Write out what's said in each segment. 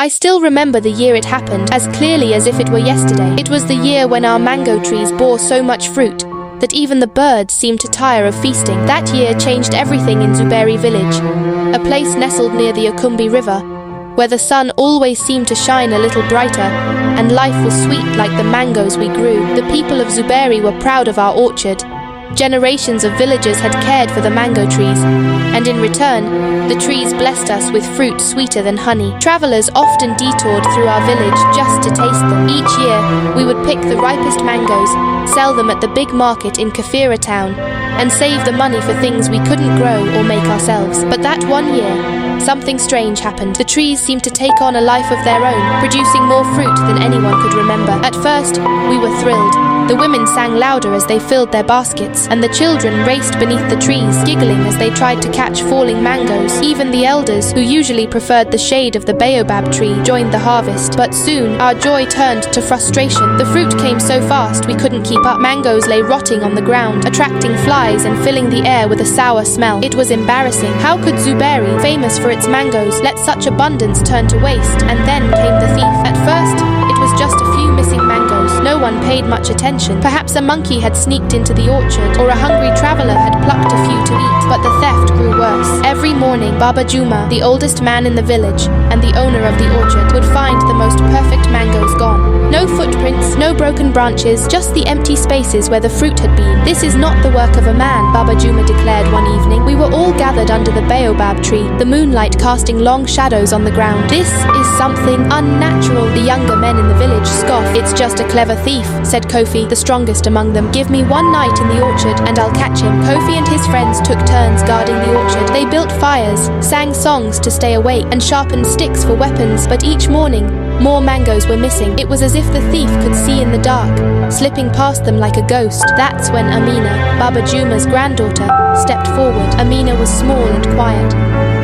I still remember the year it happened, as clearly as if it were yesterday. It was the year when our mango trees bore so much fruit that even the birds seemed to tire of feasting. That year changed everything in Zuberi village, a place nestled near the Ukumbi River, where the sun always seemed to shine a little brighter, and life was sweet like the mangoes we grew. The people of Zuberi were proud of our orchard. Generations of villagers had cared for the mango trees, and in return, the trees blessed us with fruit sweeter than honey. Travelers often detoured through our village just to taste them. Each year, we would pick the ripest mangoes, sell them at the big market in Kafira town, and save the money for things we couldn't grow or make ourselves. But that one year, something strange happened. The trees seemed to take on a life of their own, producing more fruit than anyone could remember. At first, we were thrilled. The women sang louder as they filled their baskets, and the children raced beneath the trees, giggling as they tried to catch falling mangoes. Even the elders, who usually preferred the shade of the baobab tree, joined the harvest. But soon, our joy turned to frustration. The fruit came so fast we couldn't keep up. Mangoes lay rotting on the ground, attracting flies and filling the air with a sour smell. It was embarrassing. How could Zuberi, famous for its mangoes, let such abundance turn to waste? And then came the thief. At first, it was just a few missing mangoes. No one paid much attention. Perhaps a monkey had sneaked into the orchard, or a hungry traveler had plucked a few to eat. But the theft grew worse. Every morning, Baba Juma, the oldest man in the village and the owner of the orchard, would find the most perfect mangoes gone. No footprints, no broken branches, just the empty spaces where the fruit had been. This is not the work of a man, Baba Juma declared one evening. We were all gathered under the baobab tree, the moonlight casting long shadows on the ground. This is something unnatural, the younger men in the village scoffed. It's just a clever thief, said Kofi, the strongest among them. Give me one night in the orchard and I'll catch him. Kofi and his friends took turns guarding the orchard. They built fires, sang songs to stay awake, and sharpened sticks for weapons. But each morning, more mangoes were missing. It was as if the thief could see in the dark, slipping past them like a ghost. That's when Amina, Baba Juma's granddaughter, stepped forward. Amina was small and quiet,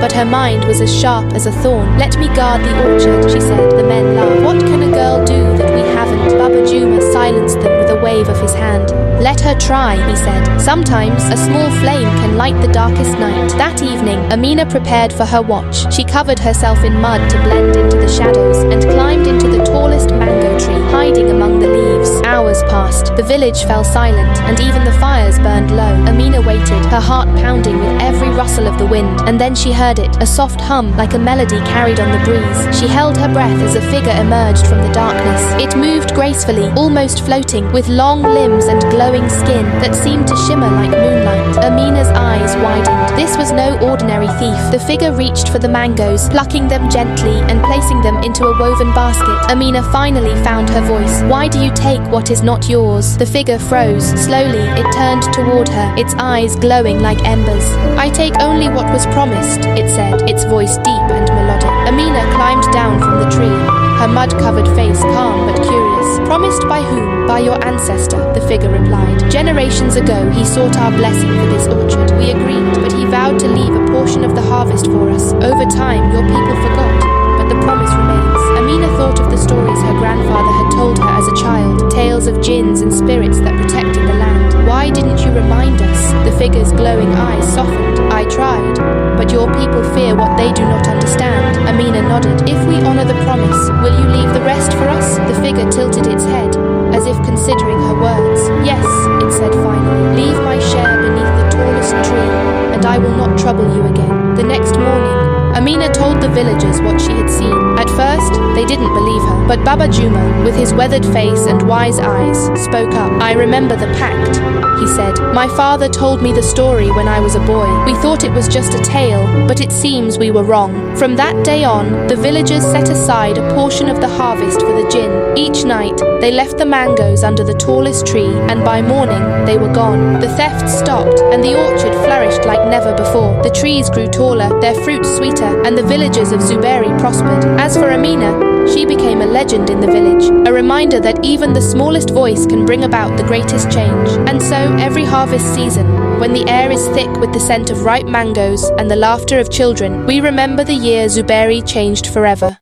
but her mind was as sharp as a thorn. Let me guard the orchard, she said. The men laughed. What can a girl do that we haven't? Baba Juma silenced them with a wave of his hand. Let her try, he said. Sometimes a small flame can light the darkest night. That evening, Amina prepared for her watch. She covered herself in mud to blend into the shadows and climbed into the tallest mango tree, hiding among the leaves. Hours passed. The village fell silent, and even the fires burned low. Amina waited, her heart pounding with every rustle of the wind, and then she heard it, a soft hum like a melody carried on the breeze. She held her breath as a figure emerged from the darkness. It moved gracefully, almost floating, with long limbs and glowing skin that seemed to shimmer like moonlight. Amina's eyes widened. This was no ordinary thief. The figure reached for the mangoes, plucking them gently and placing them into a woven basket. Amina finally found her voice. Why do you take what is not yours? The figure froze. Slowly, it turned toward her, its eyes glowing like embers. I take only what was promised, it said, its voice deep and melodic. Amina climbed down from the tree, her mud-covered face calm but curious. Promised by whom? By your ancestor, the figure replied. Generations ago, he sought our blessing for this orchard. We agreed, but he vowed to leave a portion of the harvest for us. Over time, your people forgot, but the promise remains. Amina thought of the stories her grandfather had told her as a child, tales of jinns and spirits that protected the land. Why didn't you remind us? The figure's glowing eyes softened. I tried, but your people fear what they do not understand. Amina nodded. If we honor the promise, will you leave the rest for us? The figure tilted its head, as if considering her words. Yes, it said finally. Leave my share beneath the tallest tree, and I will not trouble you again. The next morning, Amina told the villagers what she had seen. At first, they didn't believe her, but Baba Juma, with his weathered face and wise eyes, spoke up. I remember the pact, he said. My father told me the story when I was a boy. We thought it was just a tale, but it seems we were wrong. From that day on, the villagers set aside a portion of the harvest for the Djinn. Each night, they left the mangoes under the tallest tree, and by morning, they were gone. The theft stopped, and the orchard flourished like never before. The trees grew taller, their fruit sweeter, and the villagers of Zuberi prospered. As for Amina, she became a legend in the village, a reminder that even the smallest voice can bring about the greatest change. And so, every harvest season, when the air is thick with the scent of ripe mangoes and the laughter of children, we remember the year Zuberi changed forever.